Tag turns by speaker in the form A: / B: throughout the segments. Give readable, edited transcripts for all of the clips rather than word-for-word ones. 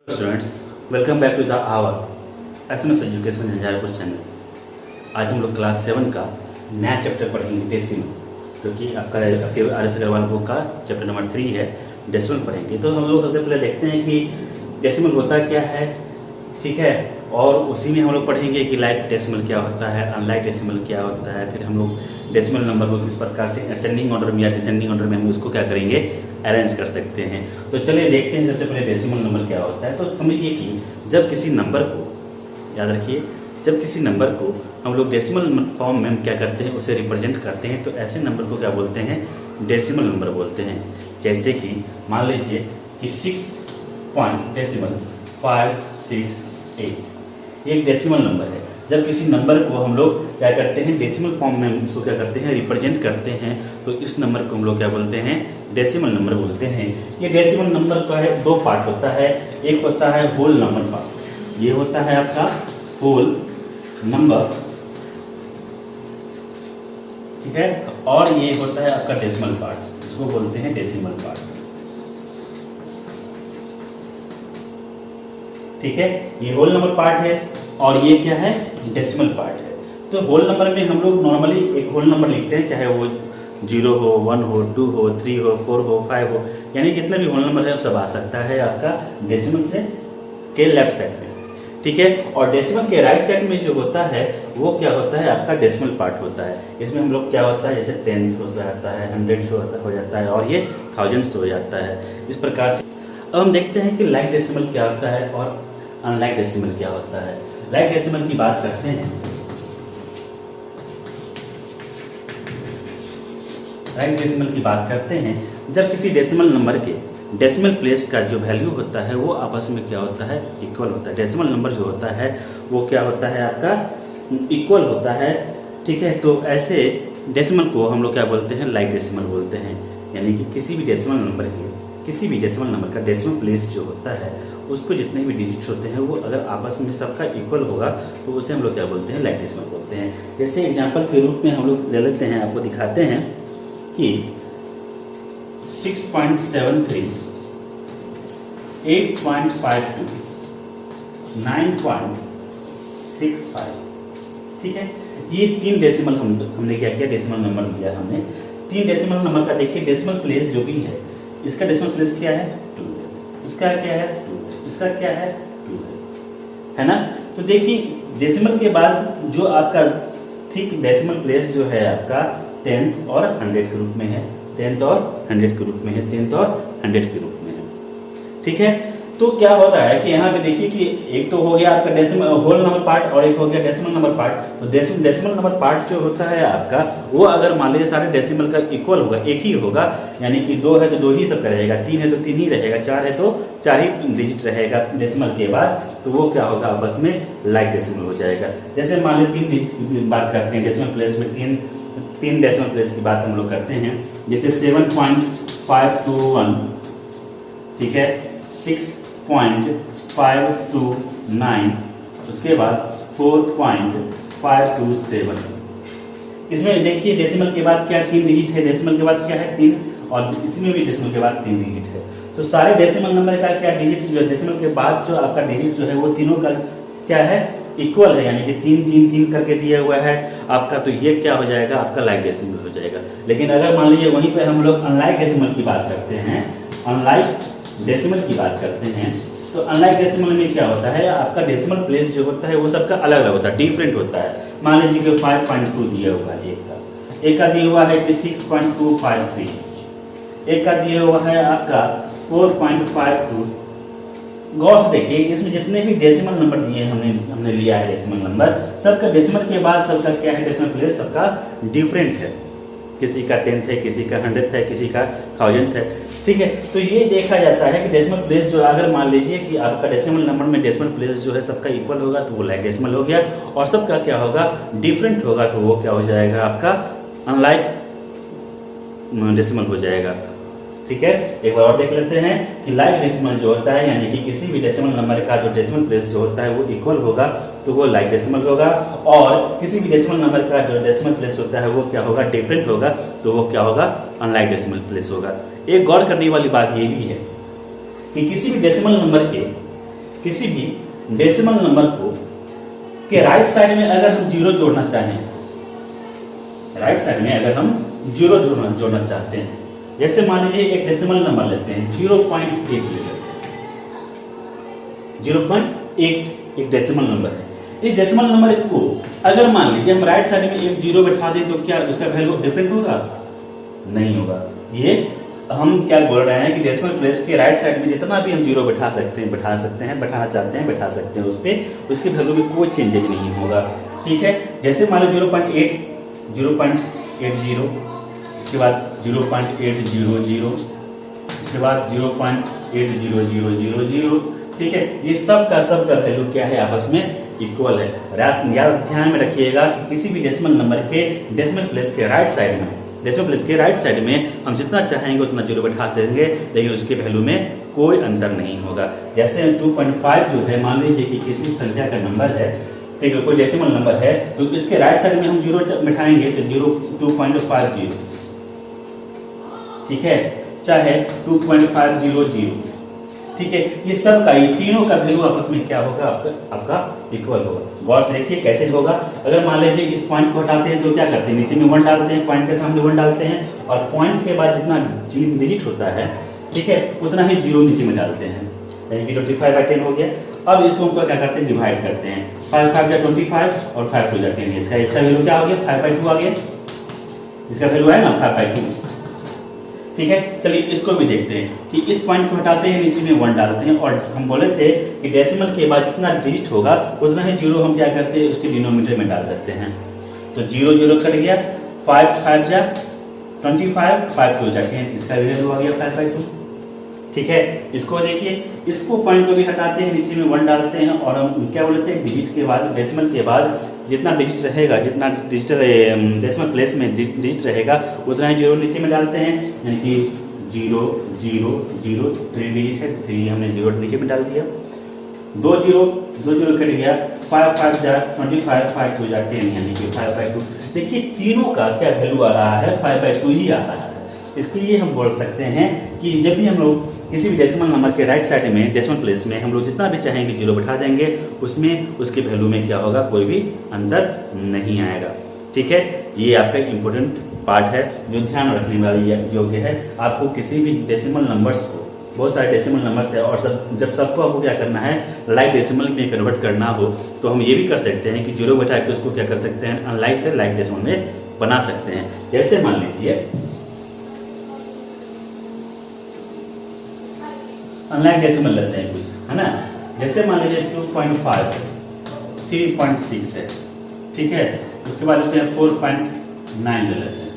A: Students, welcome back to the our SMS education Jhanjharpur channel. आज हम लोग क्लास 7 का नया चैप्टर पढ़ेंगे डेसिमल, जो कि आपका आर.एस. अग्रवाल बुक का चैप्टर नंबर 3 है। डेसिमल पढ़ेंगे। तो हम लोग सबसे पहले देखते हैं कि डेसिमल होता क्या है, ठीक है, और उसी में हम लोग पढ़ेंगे कि लाइक डेसिमल क्या होता है, अनलाइक डेसिमल क्या होता है। फिर हम लोग डेसिमल नंबर को किस प्रकार से असेंडिंग ऑर्डर में या डिसेंडिंग ऑर्डर में हम उसको क्या करेंगे, अरेंज कर सकते हैं। तो चलिए देखते हैं सबसे पहले डेसिमल नंबर क्या होता है। तो समझिए कि जब किसी नंबर को, याद रखिए, जब किसी नंबर को हम लोग डेसिमल फॉर्म में हम क्या करते हैं, उसे रिप्रेजेंट करते हैं, तो ऐसे नंबर को क्या बोलते हैं, डेसिमल नंबर बोलते हैं। जैसे कि मान लीजिए कि 6.568 ये एक डेसिमल नंबर है। जब किसी नंबर को हम लोग क्या करते हैं, डेसिमल फॉर्म में उसको क्या करते हैं, रिप्रेजेंट करते हैं, तो इस नंबर को हम लोग क्या बोलते हैं, डेसिमल नंबर बोलते हैं। ये डेसिमल नंबर का है दो पार्ट होता है। एक होता है होल नंबर पार्ट, ये होता है आपका होल नंबर, ठीक है, और ये होता है आपका डेसिमल पार्ट, इसको बोलते हैं डेसिमल पार्ट, ठीक है। ये होल नंबर पार्ट है और ये क्या है, डेसिमल पार्ट है। तो होल नंबर में हम लोग नॉर्मली एक होल नंबर लिखते हैं, चाहे वो 0 हो, 1 हो, 2 हो, 3 हो, 4 हो, 5 हो, यानी जितना भी होल नंबर है सब आ सकता है आपका डेसिमल से के लेफ्ट साइड में, ठीक है। और डेसिमल के राइट साइड में जो होता है वो क्या होता है, आपका डेसिमल पार्ट होता है। इसमें हम लोग क्या होता है, जैसे 10 हो जाता है, 100 हो जाता है, और ये थाउजेंड्स हो जाता है, इस प्रकार से। अब हम देखते हैं कि लाइक डेसिमल क्या होता है और अनलाइक डेसिमल क्या होता है। लाइक डेसिमल की बात करते हैं। लाइक डेसिमल की बात करते हैं जब किसी डेसिमल नंबर के डेसिमल प्लेस का जो वैल्यू होता है वो आपस में क्या होता है, इक्वल होता है। डेसिमल नंबर जो होता है वो क्या होता है, आपका इक्वल होता है, ठीक है। तो ऐसे डेसिमल को हम लोग क्या बोलते हैं, लाइक डेसिमल बोलते हैं। यानी कि किसी भी डेसिमल नंबर का डेसिमल प्लेस जो होता है उस पर जितने भी डिजिट्स होते हैं वो अगर आपस में सबका इक्वल होगा तो उसे हम लोग क्या बोलते हैं, लाइक डेसिमल बोलते हैं। जैसे एग्जांपल के रूप में हम लोग ले लेते हैं, आपको दिखाते हैं कि 6.73, 8.52, 9.65, ठीक है। ये तीन डेसिमल हमने क्या किया, डेसिमल नंबर लिया हमने। तीन डेसिमल नंबर का देखिए डेसिमल प्लेस जो भी है, इसका डेसिमल प्लेस क्या है, 2 है, इसका क्या है, 2 है, इसका क्या है, 2 है ना। तो देखिए डेसिमल के बाद जो आपका ठीक डेसिमल प्लेस जो है आपका 10th और 100 के रूप में है, 10th और 100 के रूप में है, 10th और 100 के रूप में है, ठीक है। तो क्या हो रहा है कि यहाँ पे देखिए कि एक तो हो गया आपका डेसिमल होल नंबर पार्ट और एक हो गया डेसिमल नंबर पार्ट। तो डेसिमल नंबर पार्ट जो होता है आपका वो अगर मान लीजिए सारे डेसिमल का इक्वल होगा, एक ही होगा, यानी कि 2 है तो 2 ही सबका रहेगा, 3 है तो 3 ही रहेगा, 4 है तो 4 ही डिजिट रहेगा डेसिमल के बाद, तो वो क्या होगा, आपस में लाइक डेसिमल हो जाएगा। जैसे मान लीजिए 3 डिजिट की बात करते हैं, डेसिमल प्लेस में तीन डेसिमल प्लेस की बात हम लोग करते हैं। जैसे 7.521, ठीक है, 6.529, उसके बाद 4.527। इसमें देखिए डेसिमल के बाद क्या 3 डिजिट है, डेसिमल के बाद क्या है 3, और इसमें भी डेसिमल के बाद 3 डिजिट है। तो सारे डेसिमल नंबर का क्या डिजिट, जो डेसिमल के बाद जो आपका डिजिट जो है वो तीनों का क्या है, इक्वल है, यानी कि 3 3 3 करके दिया हुआ है आपका। तो ये क्या हो जाएगा, आपका लाइक डेसिमल हो जाएगा। लेकिन अगर मान लीजिए वहीं पे हम लोग अनलाइक डेसिमल की बात करते हैं, अनलाइक डेसिमल की बात करते हैं, तो अनलाइक डेसिमल में क्या होता है, आपका डेसिमल प्लेस जो होता है वो सबका अलग अलग होता है, डिफरेंट होता है। मान लीजिए कि 5.2 दिया हुआ है, एक का दिया हुआ है 6.253, एक का दिया हुआ है आपका 4.52। गौर से देखिए इसमें जितने भी डेसिमल नंबर दिए हमने लिया है डेसिमल नंबर, सबका डेसिमल के बाद सबका क्या है, डेसिमल प्लेस सबका डिफरेंट है। किसी का 10th है, किसी का 100th है, किसी का 1000th है, ठीक है। तो ये देखा जाता है कि डेसिमल प्लेस जो अगर मान लीजिए कि आपका डेसिमल नंबर में डेसिमल प्लेस जो है सबका इक्वल होगा तो वो लाइक डेसिमल हो गया, और सबका क्या होगा, डिफरेंट होगा, तो वो क्या हो जाएगा, आपका अनलाइक डेसिमल हो जाएगा, ठीक है। एक बार और देख लेते हैं कि लाइक डेसिमल जो होता है, यानी कि किसी भी डेसिमल नंबर का जो डेसिमल प्लेस जो होता है वो इक्वल होगा तो वो लाइक डेसिमल होगा, और किसी भी डेसिमल नंबर का जो डेसिमल प्लेस होता है वो क्या होगा, डिफरेंट होगा, तो वो क्या होगा, अनलाइक डेसिमल प्लेस होगा। एक गौर करने वाली बात ये भी है कि किसी भी डेसिमल नंबर के किसी भी डेसिमल नंबर को के राइट साइड में अगर हम जीरो जोड़ना चाहें, राइट साइड में अगर हम जीरो जोड़ना चाहते हैं, जैसे मान लीजिए एक डेसिमल नंबर लेते हैं 0.8 ले लेते हैं, 0.8 एक डेसिमल नंबर है। इस डेसिमल नंबर को अगर मान लीजिए हम राइट साइड में एक जीरो बैठा दें तो क्या उसका वैल्यू डिफरेंट होगा? नहीं होगा। ये हम क्या बोल रहे हैं कि डेसिमल प्लेस के राइट साइड में जितना भी हम जीरो बैठा सकते हैं, बैठाना चाहते हैं उस पे उसकी वैल्यू में कोई चेंजेज नहीं होगा। ठीक है, जैसे मान लो 0.80, इसके बाद 0.8000, इसके बाद 0.80000। ठीक है, ये सब का वैल्यू क्या है? आपस में इक्वल है। याद ध्यान में रखिएगा कि किसी भी डेसिमल नंबर के डेसिमल प्लेस के राइट साइड में हम जितना चाहेंगे उतना जीरो बैठा देंगे, लेकिन उसके वैल्यू में कोई अंतर नहीं होगा। जैसे 2.5 जो है, मान लीजिए कि किसी संख्या का नंबर है, ठीक है, कोई डेसिमल नंबर है, तो इसके राइट साइड में हम जीरो बैठाएंगे तो 2.50, ठीक है, चाहे 2.500, ठीक है, ये सब का, ये तीनों का वैल्यू आपस में क्या होगा? आपका इक्वल होगा। गौर से देखिए कैसे होगा। अगर मान लीजिए इस पॉइंट को हटाते हैं तो क्या करते हैं? नीचे में 1 डालते हैं, पॉइंट के सामने 1 डालते हैं, और पॉइंट के बाद जितना डिजिट होता है, ठीक है, उतना ही जीरो नीचे में डालते हैं, यानी कि 25/10 हो गया। अब इसको हम क्या करते हैं? डिवाइड करते हैं। 5 5 या 25 और 5 2 या 10। इसका वैल्यू क्या हो गया? 5/2 आ गया। इसका वैल्यू है ना 5/2। ठीक है, चलिए इसको भी देखते हैं कि इस पॉइंट को हटाते हैं, नीचे में 1 डालते हैं, और हम बोले थे कि डेसिमल के बाद जितना डिजिट होगा उतना ही जीरो हम क्या करते हैं? उसके डिनोमिनेटर में डाल देते हैं। तो 0 0 कट गया, 5 5 जा 25, 5 2 जा 10, इसका वैल्यू आ गया 5/2। ठीक है, इसको देखिए, इसको पॉइंट को भी हटाते हैं, नीचे में 1 डालते हैं, और हम क्या बोलते हैं? डिजिट के बाद, डेसिमल के बाद जितना डिजिट रहेगा, जितना डिजिटल डेसिमल प्लेस में डिजिट रहेगा उतना ही जीरो नीचे में डालते हैं, यानी कि 0 0 0 3 डिजिट है, 3 हमने जीरो नीचे में डाल दिया। 2 0 कट गया, 5 5 जा 25, 5 2 जा 10, यानी कि 5/2। देखिए तीनों का क्या वैल्यू आ रहा है? 5/2 ही आ रहा है। इसके लिए हम बोल सकते हैं कि जब भी हम लोग किसी भी डेसिमल नंबर के राइट साइड में डेसिमल प्लेस में हम लोग जितना भी चाहेंगे जीरो बैठा देंगे, उसमें उसके वैल्यू में क्या होगा? कोई भी अंतर नहीं आएगा। ठीक है, ये आपका इम्पोर्टेंट पार्ट है जो ध्यान रखने वाली योग्य है। आपको किसी भी डेसिमल नंबर्स को, बहुत सारे डेसिमल नंबर्स है, और जब सबको आपको क्या करना है? लाइक डेसिमल में कन्वर्ट करना हो तो हम ये भी कर सकते हैं कि जीरो बैठा के उसको क्या कर सकते हैं? अनलाइक से लाइक डेसिमल में बना सकते हैं। जैसे मान लीजिए अनलाइक डेसिमल लेते हैं कुछ, है ना। जैसे मान लीजिए 2.5 3.6 है, ठीक है, उसके बाद लेते हैं 4.9 ले लेते हैं,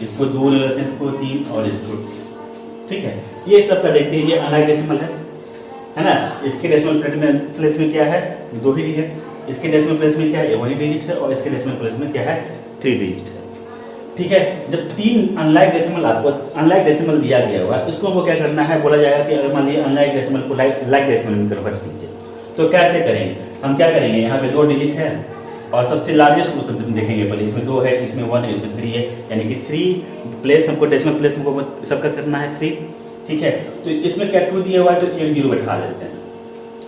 A: इसको 2 ले लेते हैं, इसको 3 और इसको, ठीक है। ये सब का देखते हैं, ये अनलाइक डेसिमल है ना। इसके डेसिमल प्लेस में क्या है? 2 ही डिजिट। इसके डेसिमल प्लेस में क्या है? 1 ही डिजिट है, और इसके डेसिमल प्लेस में क्या है? 3 डिजिट है। ठीक है, जब 3 अनलाइक डेसिमल आपको अनलाइक डेसिमल दिया गया होगा, इसको हमको क्या करना है? बोला जाएगा कि अगर मान लीजिए अनलाइक डेसिमल को लाइक डेसिमल में कन्वर्ट कीजिए, तो कैसे करेंगे? हम क्या करेंगे? यहाँ पे 2 डिजिट है, और सबसे लार्जेस्ट को देखेंगे पहले, इसमें 2 है, इसमें 1 है, इसमें 3 है, यानी कि 3 प्लेस हमको डेसिमल प्लेस हमको सबका करना है 3। ठीक है, तो इसमें क्या 2 दिया हुआ है तो 1 जीरो बैठा देते हैं।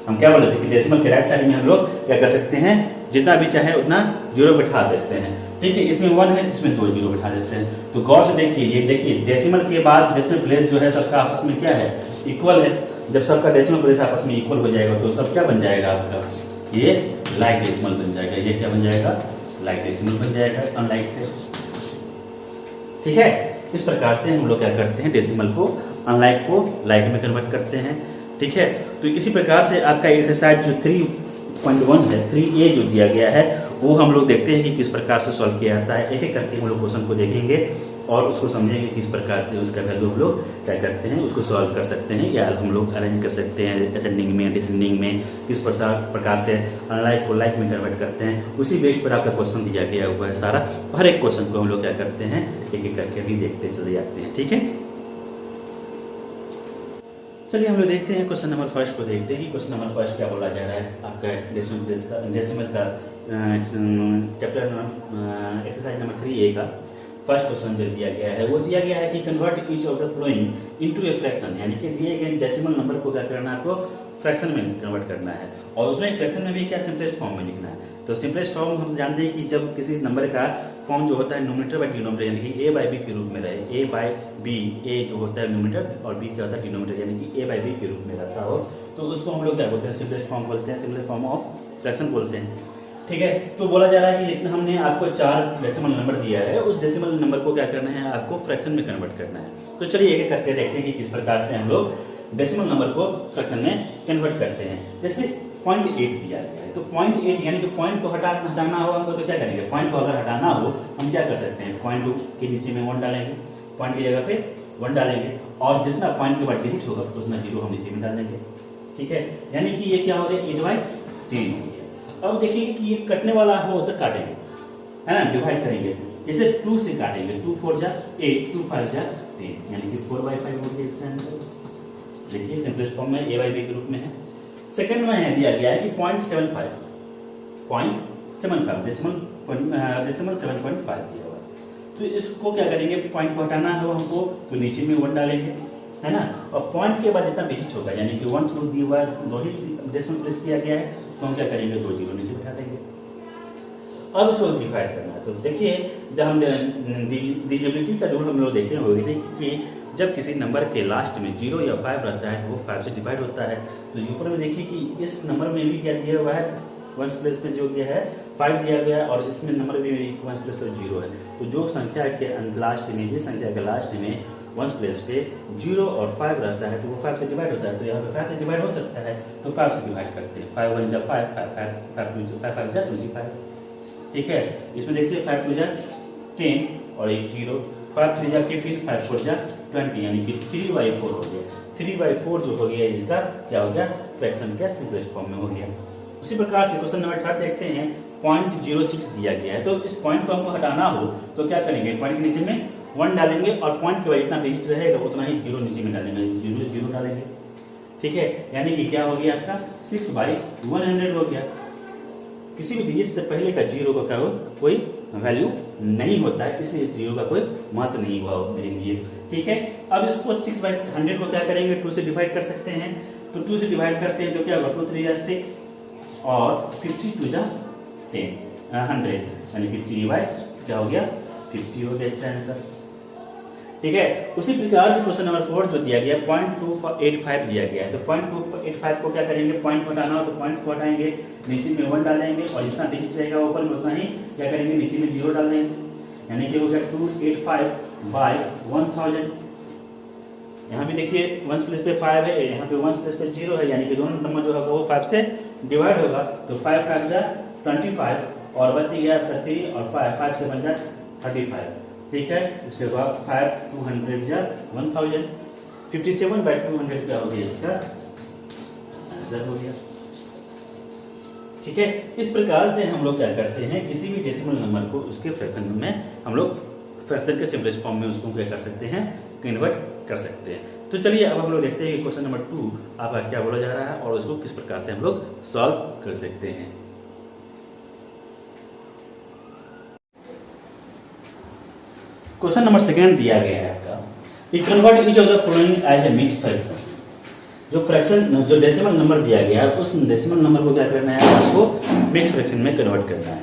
A: हम क्या बोले थे कि डेसिमल के राइट साइड में हम लोग क्या कर सकते हैं? जितना भी चाहे उतना जीरो बैठा सकते हैं। ठीक है, इसमें 1 है, इसमें 2 जीरो बैठा देते हैं। तो गौर से देखिए, ये देखिए डेसिमल के बाद डेसिमल प्लेस जो है सबका आपस में क्या है? इक्वल है। जब सबका डेसिमल प्लेस आपस में इक्वल हो जाएगा तो सब क्या बन जाएगा? आपका ये लाइक डेसिमल बन जाएगा। ये क्या बन जाएगा? लाइक डेसिमल बन जाएगा अनलाइक से। ठीक है, इस प्रकार से हम लोग क्या करते हैं? डेसिमल को अनलाइक को लाइक में कन्वर्ट करते हैं। ठीक है, तो इसी प्रकार से आपका एक्सरसाइज जो 3.1 है, 3A जो दिया गया है, वो हम लोग देखते हैं कि किस प्रकार से सॉल्व किया जाता है। एक एक करके हम लोग क्वेश्चन को देखेंगे और उसको समझेंगे किस प्रकार से उसका वैल्यू हम लोग क्या करते हैं, उसको सॉल्व कर सकते हैं, या हम लोग अरेंज कर सकते हैं असेंडिंग में, डिसेंडिंग में, किस प्रकार से अनलाइक को लाइक में कन्वर्ट करते हैं। उसी बेस पर आपका क्वेश्चन दिया गया हुआ है सारा। हर एक क्वेश्चन को हम लोग क्या करते हैं? एक एक करके भी देखते चले जाते हैं। ठीक है, चलिए हम लोग देखते हैं क्वेश्चन नंबर फर्स्ट को देखते हैं कि क्वेश्चन नंबर फर्स्ट क्या बोला जा रहा है आपका डेसिमल का चैप्टर एक्सरसाइज नंबर 3A का फर्स्ट क्वेश्चन जो दिया गया है, वो दिया गया है कि convert each of the flowing into a fraction, यानी कि दिए गए डेसिमल नंबर को क्या करना है? आपको फ्रैक्शन में कन्वर्ट करना है, और उसमें फ्रैक्शन में भी क्या सिंपलेस्ट फॉर्म में लिखना है। तो सिंपलेस्ट फॉर्म हम जानते हैं कि जब किसी नंबर का फॉर्म जो होता है न्यूमरेटर बाय डिनोमिनेटर यानी कि a बाई बी के रूप में रहे, a बाई बी, a जो होता है न्यूमरेटर और b क्या होता है डिनोमिनेटर यानी कि a बाई बी के रूप में रहता हो, तो उसको हम लोग क्या बोलते हैं, सिंपलेस्ट फॉर्म बोलते हैं, सिंपलेस्ट फॉर्म ऑफ फ्रैक्शन बोलते हैं। ठीक है, तो बोला जा रहा है कि इतना हमने आपको 4 डेसिमल नंबर दिया है, उस डेसिमल नंबर को क्या करना है, आपको फ्रैक्शन में कन्वर्ट करना है। तो चलिए एक एक करके देखते हैं कि किस प्रकार से हम लोग डेसिमल नंबर को फ्रैक्शन में कन्वर्ट करते हैं। जैसे 0.8 दिया गया है, तो 0.8 यानी कि पॉइंट को हटाना हो हमको, तो क्या करेंगे, पॉइंट को अगर हटाना हो हम क्या कर सकते हैं, पॉइंट के नीचे में 1 डालेंगे, पॉइंट की जगह पे 1 डालेंगे, और जितना पॉइंट के बाद डिजिट होगा उतना 0 हम नीचे में डाल देंगे। ठीक है, यानी कि ये क्या हो गया, 8/10 हो गया। अब देखिए कि ये कटने वाला हो तो काटेंगे, है ना, डिवाइड करेंगे, जैसे 2 से काटेंगे, 2 4 जा 8, 2 5 जा 10, यानी कि 4/5 हो गया इसका आंसर। देखिए सिंपलेस्ट फॉर्म में a बाई बी के रूप में है। सेकंड में है दिया गया है कि 0.75 डेसिमल 7.5 दिया हुआ है, तो इसको क्या करेंगे, पॉइंट को हटाना है हमको, तो नीचे में 1 डालेंगे, है ना, और पॉइंट के बाद जितना डिजिट होगा यानी कि 1 2 दिया हुआ है, 2 ही डेसिमल प्लेस दिया गया है, तो हम क्या करेंगे, 2 0 नीचे बिठा देंगे। अब इसको डिवाइड करना है, तो देखिए जब हम डिविजिबिलिटी का रूल हम लोग देखे होंगे कि जब किसी नंबर के लास्ट में 0 या 5 रहता है तो वो 5 से डिवाइड होता है। तो ऊपर में देखिए कि इस नंबर में भी क्या दिया हुआ है, 1 प्लेस पे जो गया है 5 दिया गया है, और इसमें नंबर भी 1 प्लेस पे 0 है। तो जो संख्या के लास्ट में, जिस संख्या के लास्ट में 1 प्लेस पे 0 और 5 रहता है तो वो 5 से डिवाइड होता है, तो यहाँ पे 5 से डिवाइड हो सकता है, तो 5 से डिवाइड करते हैं। 5 1 जा 5, 5 जा 25। ठीक है, इसमें देखिए 5 2 जा 10 और एक 0, 5 3 जा 15, 5 4 जा 20, यानी कि 3/4 हो गया। 3/4 जो हो गया इसका क्या हो गया, फ्रैक्शन का सिंपलेस्ट फॉर्म में हो गया। उसी प्रकार से क्वेश्चन नंबर 3 देखते हैं, 0.06 दिया गया है, तो इस पॉइंट को हमको हटाना हो तो क्या करेंगे, पॉइंट के नीचे में 1 डालेंगे, और पॉइंट के बाद जितना डिजिट रहेगा उतना ही 0 नीचे में डालेंगे, 0 डालेंगे। ठीक है, यानी कि क्या हो गया आपका 6/100 हो गया। किसी भी डिजिट से पहले का 0 का क्या हो, कोई वैल्यू नहीं होता है, इसलिए इस 0 का कोई महत्व नहीं हुआ मेरे लिए। ठीक है, अब इसको 6/100 को क्या करेंगे, 2 से डिवाइड कर सकते हैं, तो 2 से डिवाइड करते हैं तो क्या होगा, 2 3 जा 6 और 50 2 जा 10 100, यानी कि 3 क्या हो गया 50 हो गया इसका आंसर। ठीक है, उसी प्रकार से क्वेश्चन नंबर 4 जो दिया गया 0.285 दिया गया है, तो 0.285 को क्या करेंगे, पॉइंट को हटाना हो तो पॉइंट को हटाएंगे, नीचे में 1 डालेंगे, और जितना डिजिट रहेगा ऊपर में उतना ही क्या करेंगे, नीचे में 0 डाल देंगे, यानी कि हो गया 285/1000। यहाँ भी देखिए 1 प्लेस पे 5 है, यहाँ पे 1 प्लेस पे 0 है, यानी कि दोनों नंबर जो होगा वो 5 से डिवाइड होगा, तो 5 5 जा 25 और बच गया आपका 3 और 5 से बन जा 35। ठीक है, उसके बाद 5 200 जा 1000, 57/200 क्या हो गया इसका आंसर हो गया। ठीक है, इस प्रकार से हम लोग क्या करते हैं, किसी भी डेसिमल नंबर को उसके फ्रैक्शन में हम लोग फ्रैक्शन के सिंपलेस्ट फॉर्म में उसको क्या कर सकते हैं, कन्वर्ट कर सकते हैं। तो चलिए अब हम लोग देखते हैं कि क्वेश्चन नंबर 2 आपका क्या बोला जा रहा है और उसको किस प्रकार से हम लोग सॉल्व कर सकते हैं। क्वेश्चन नंबर 2 दिया गया है आपका, convert each of the following as a mixed fraction. जो डेसिमल नंबर दिया गया है उस डेसिमल नंबर को क्या करना है, आपको मिक्स्ड फ्रैक्शन में कन्वर्ट करना है।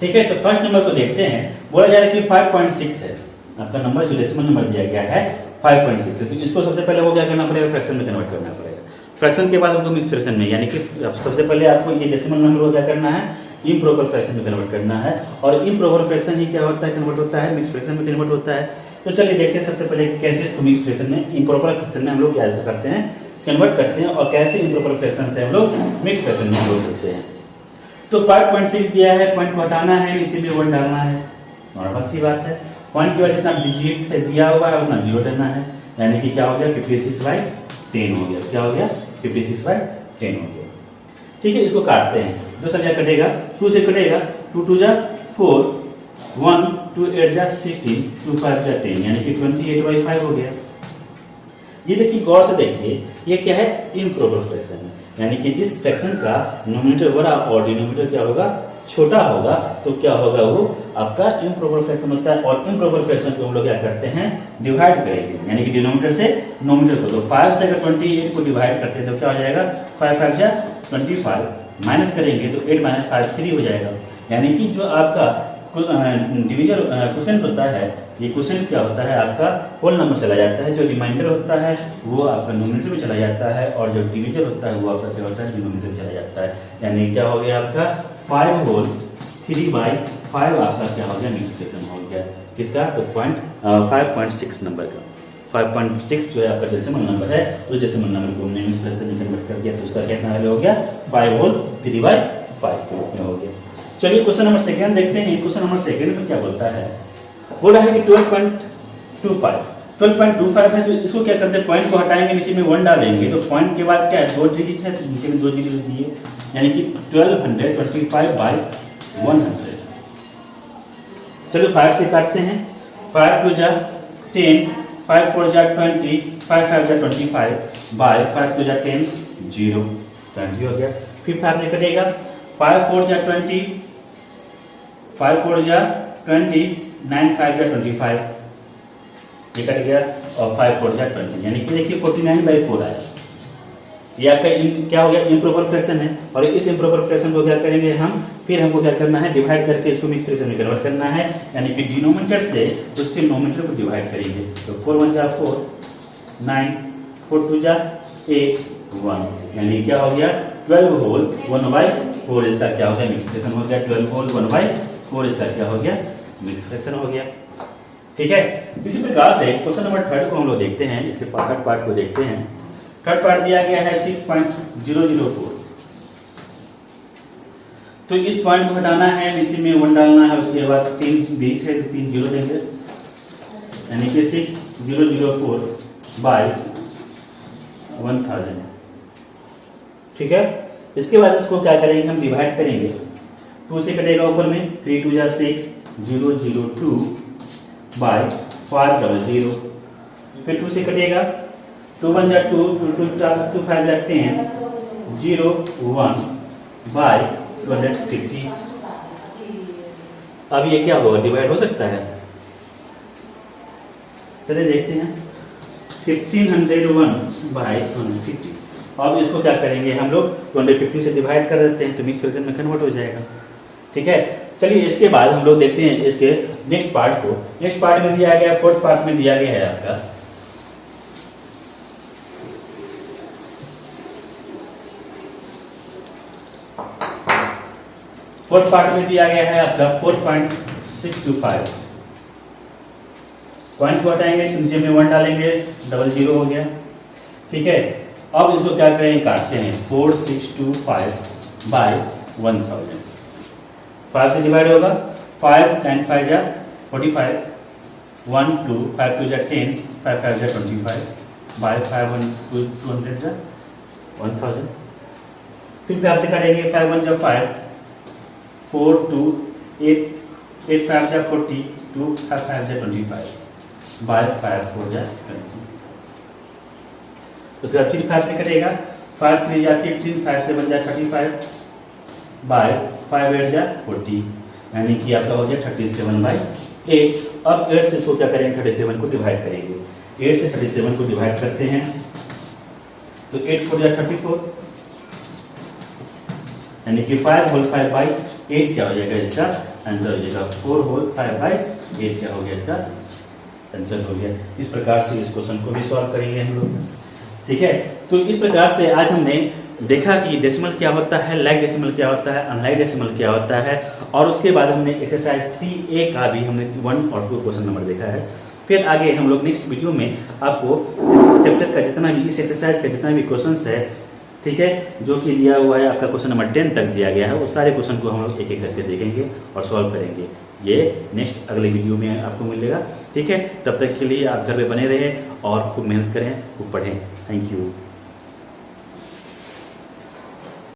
A: ठीक है, तो फर्स्ट नंबर को देखते हैं, बोला जा रहा है कि 5.6 है आपका नंबर, जो डेसिमल नंबर दिया गया है 5.6, तो इसको सबसे पहले वो क्या करना पड़ेगा, फ्रैक्शन में कन्वर्ट करना पड़ेगा। फ्रैक्शन के बाद हमको मिक्स फ्रैक्शन में, यानी कि सबसे पहले आपको ये डेसिमल नंबर को क्या करना है, इम्प्रॉपर फ्रैक्शन में कन्वर्ट करना है, और इम्प्रॉपर फ्रैक्शन ही क्या होता है, कन्वर्ट होता है मिक्स फ्रैक्शन में कन्वर्ट होता है। तो चलिए देखते हैं सबसे पहले कैसे इसको मिक्स फ्रैक्शन में, इम्प्रॉपर फ्रैक्शन में हम लोग क्या करते हैं, कन्वर्ट करते हैं, और कैसे इम्प्रॉपर फ्रैक्शन से हम लोग मिक्स फ्रैक्शन में कन्वर्ट करते हैं। तो 5.6 दिया है, पॉइंट को हटाना है, नीचे में 1 डालना है, नॉर्मल सी बात है। पॉइंट के बाद जितना डिजिट दिया हुआ है उतना 0 डालना है, यानी कि क्या हो गया 56/10 हो गया, क्या हो गया 56/10 हो गया। ठीक है, इसको काटते हैं, जो संख्या कटेगा 2 से कटेगा, 2 2 जा 4, 1 2 8 जा 16, 2 5 जा 10, यानी कि 28/5 हो गया। ये देखिए गौर से देखिए, ये क्या है, इम्प्रॉपर फ्रैक्शन, यानी कि जिस फ्रैक्शन का नोमिनेटर बड़ा और डिनोमिनेटर क्या होगा, छोटा होगा, तो क्या होगा, वो आपका इम्प्रॉपर फ्रैक्शन होता है। और इम्प्रॉपर फ्रैक्शन को हम लोग क्या करते हैं, डिवाइड करेंगे, यानी कि डिनोमिनेटर से नोमिनेटर को, तो 5 से अगर 28 को डिवाइड करते हैं तो क्या हो जाएगा 5 5 जा 25, माइनस करेंगे तो 8 - 5 3 हो जाएगा। यानी कि जो आपका डिवीजन क्वेश्चन होता है, ये क्वेश्चन क्या होता है आपका होल नंबर चला जाता है, जो रिमाइंडर होता है वो आपका नोमिनेटर में चला जाता है, और जो डिवीजर होता है वो आपका क्या होता है डिनोमिनेटर में चला जाता है। यानी क्या हो गया आपका 5 होल 3/5 आपका क्या हो गया मिक्स फ्रैक्शन हो गया। किसका? तो 5.6 नंबर का। 5.6 जो है आपका डेसिमल नंबर है, उस डेसिमल नंबर को हमने मिक्स फ्रैक्शन में कन्वर्ट कर दिया, तो उसका कितना वैल्यू हो गया 5 होल 3/5 हो गया। चलिए क्वेश्चन नंबर सेकंड देखते हैं। क्वेश्चन नंबर सेकंड में क्या बोलता है, बोला है कि 12.25 है, तो इसको क्या करते हैं पॉइंट को हटाएंगे, नीचे में 1 डालेंगे, तो पॉइंट के बाद क्या है 2 डिजिट है, तो नीचे में 2 डिजिट दिए, यानी कि 1225/100। चलो 5 से काटते हैं, 5 2 जा 10, 5 4 जा 20, 5 5 जा 25 बाय 5 2 जा 10 0 20 हो गया। फिर 5 से कटेगा, 5 4 जा 20, 5 4 जा 20, 9 5 जा 25, ये कट गया, और 5 4 जा 20, यानी कि देखिए 49/4 आया। ये आपका क्या हो गया इम्प्रॉपर फ्रैक्शन है, और इस इम्प्रॉपर फ्रैक्शन को क्या करेंगे हम, फिर हमको क्या करना है डिवाइड करके इसको मिक्स फ्रैक्शन में कन्वर्ट करना है, यानी कि डिनोमिनेटर से उसके नोमिनेटर को डिवाइड करेंगे। तो 4 1 जा 4, 9 4 2 जा 8 1, यानी क्या हो गया 12 होल 1/4 इसका क्या हो गया मिक्स फ्रैक्शन हो गया। 12 होल 1/4 इसका क्या हो गया मिक्स फ्रैक्शन हो गया। ठीक है, इसी प्रकार से क्वेश्चन नंबर 3 को हम लोग देखते हैं, इसके थर्ड पार्ट को देखते हैं। थर्ड पार्ट दिया गया है 6.004, तो इस पॉइंट को हटाना है, नीचे में 1 डालना है, उसके बाद 3 डिजिट है तो 3 जीरो देंगे, यानी कि 6004/1000। ठीक है, इसके बाद इसको क्या करेंगे हम डिवाइड करेंगे, 2 से कटेगा ऊपर में, 3 2 जा 6 002/500, फिर 2 से कटेगा, 2 1 जा 2, 2 5 जा 10 01/250। अब ये क्या होगा डिवाइड हो सकता है, चलिए देखते हैं। 1501/250, अब इसको क्या करेंगे हम लोग 250 से डिवाइड कर देते हैं, तो मिक्स फ्रैक्शन में कन्वर्ट हो जाएगा। ठीक है, चलिए इसके बाद हम लोग देखते हैं इसके नेक्स्ट पार्ट को। नेक्स्ट पार्ट में दिया गया, फोर्थ पार्ट में दिया गया है आपका फोर्थ पार्ट में दिया गया है आपका 4.625। पॉइंट को हटाएंगे, नीचे में 1 डालेंगे, 00 हो गया। ठीक है, अब इसको क्या करेंगे काटते हैं, 4625/1000, 5 से डिवाइड होगा, 5 10 5 जा 45, 1 2 5 2 जा 10, 5 5 जा 25 बाय 5 1 200 जा 1000। फिर 5 से काटेंगे, 5 1 जा 5, 4 2 8 8 5 जा 40, 2 5 5 जा 25 बाय 5 4 जा 20। उसके बाद फिर 5 से कटेगा, 5 3 जा 15, 5 7 जा 35 बाय 5 8 जा 40, यानी कि आपका हो गया 37/8। अब 8 से इसको क्या करेंगे 37 को डिवाइड करेंगे, 8 से 37 को डिवाइड करते हैं, तो 8 4 जा 34, यानी कि 5 होल 5/8 क्या हो जाएगा इसका आंसर हो जाएगा 4 होल 5/8 क्या हो गया इसका आंसर हो गया। इस प्रकार से इस क्वेश्चन को भी सॉल्व करेंगे हम लोग। ठीक है, तो इस प्रकार से आज हमने देखा कि डेसिमल क्या होता है, लाइक डेसिमल क्या होता है, अनलाइक डेसिमल क्या होता है, और उसके बाद हमने एक्सरसाइज 3A का भी हमने 1 और 2 क्वेश्चन नंबर देखा है। फिर आगे हम लोग नेक्स्ट वीडियो में आपको इस चैप्टर का जितना भी, इस एक्सरसाइज का जितना भी क्वेश्चन है, ठीक है, जो कि दिया हुआ है आपका क्वेश्चन नंबर 10 तक दिया गया है, उस सारे क्वेश्चन को हम लोग एक एक करके देखेंगे और सॉल्व करेंगे। ये नेक्स्ट अगले वीडियो में आपको मिलेगा। ठीक है, तब तक के लिए आप घर पे बने रहें और खूब मेहनत करें, खूब पढ़ें। Thank you.